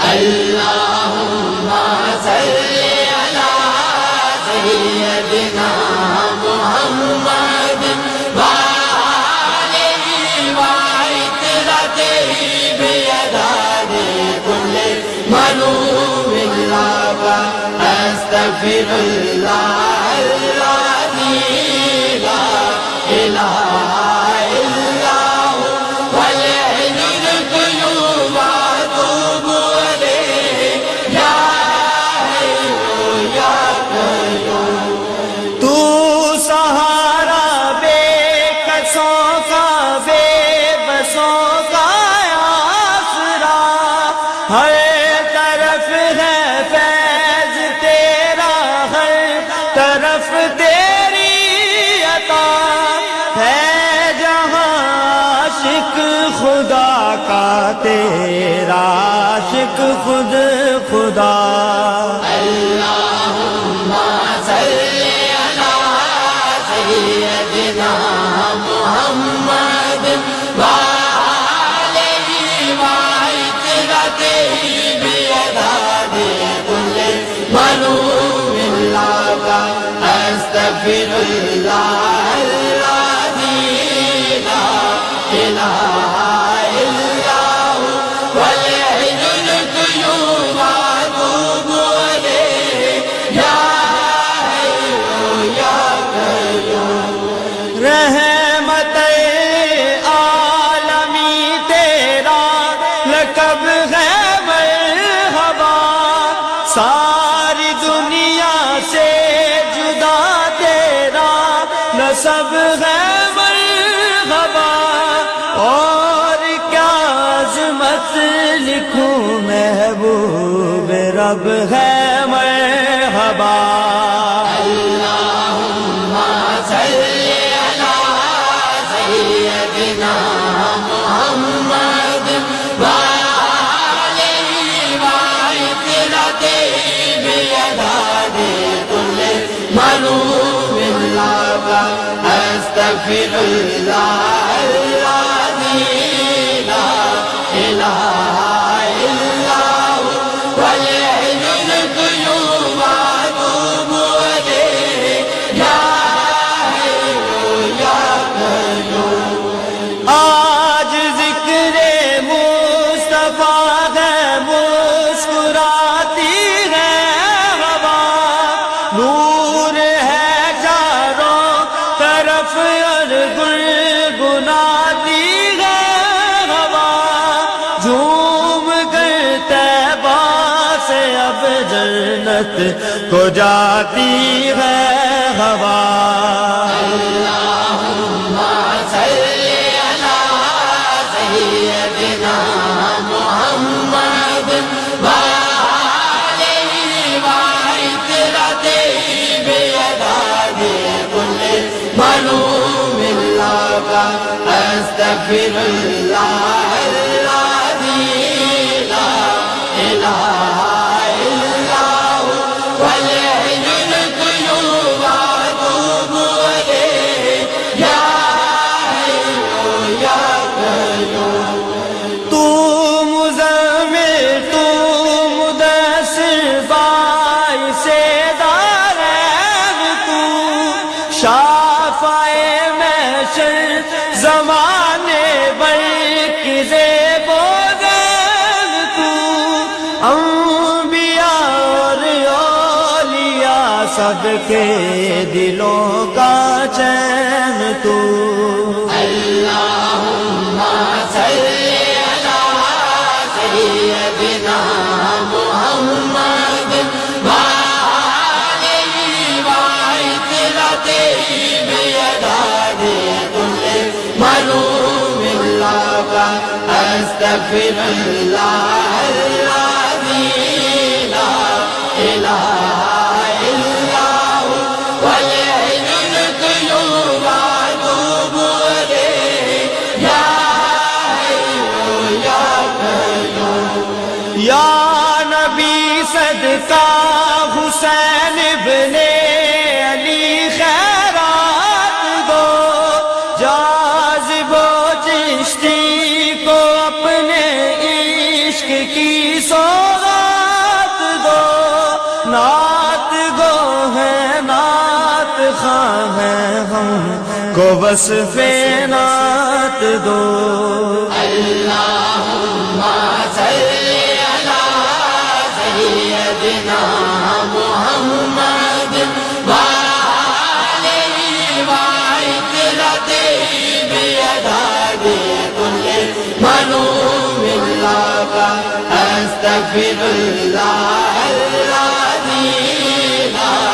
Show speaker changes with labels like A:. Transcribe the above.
A: اللهم صل على سيدنا محمد وآله وعترته بيداد كل ملوم الله أستغفر الله الذي لا إله إلا هو والحي القيوم وأتوب إليه يا حي يا قيوم
B: تو سہارا بے کسوں کا بے بسوں کا آسرا ہر طرف ہے فیض تیرا ہر طرف تیری عطا ہے جہاں عاشق خدا کا تیرا عاشق خود خدا
A: اللهم صل على سيدنا محمد وآله وعترته بيداد كل ملوم الله أستغفر الله الذي لا إله إلا هو والحي القيوم وأتوب إليه يا حي يا قيوم
B: رحمت عالمی تیرا لقب ہے مرحبا ساری دنیا سے جدا تیرا نسب ہے مرحبا اور کیا عظمت لکھوں محبوب رب ہے مرحبا
A: اللهم صل على سيدنا محمد وآله وعترته بيداد كل ملوم الله أستغفر الله الذي لا إله إلا هو والحي القيوم وأتوب إليه يا حي يا قيوم
B: آج ذکر مصطفیٰ ہے مسکراتی ہے ہوا نور ہے چاروں طرف اور گنگناتی ہے ہوا جھوم کر طیبہ سے اب جنت کو جاتی ہے ہوا
A: اللهم صل على سيدنا محمد وآله وعترته بيداد كل ملوم الله أستغفر الله الذي لا إله إلا هو والحي القيوم وأتوب إليه يا حي يا قيوم
B: تو مزمل تو مدثر باعث دارین تو شافع محشر زمانے بر کی زیب و زین تو انبیاء اور اولیاء سب کے دلوں کا چین تو
A: اللهم صل على سيدنا محمد وآله وعترته بيداد كل ملوم الله أستغفر الله الذي لا إله إلا هو والحي القيوم وأتوب إليه يا حي يا قيوم
B: یا نبی صدقہ حسین ابن علی خیرات دو جاذب و چشتی کو اپنے عشق کی سوغات دو، نعت گو ہے نعت خواں ہیں ہم کو وصف نعت دو۔
A: اللہم صلی علی سیدنا محمد وآلہ وعطرته بعدد كل معلوم لك أستغفر الله الذي لا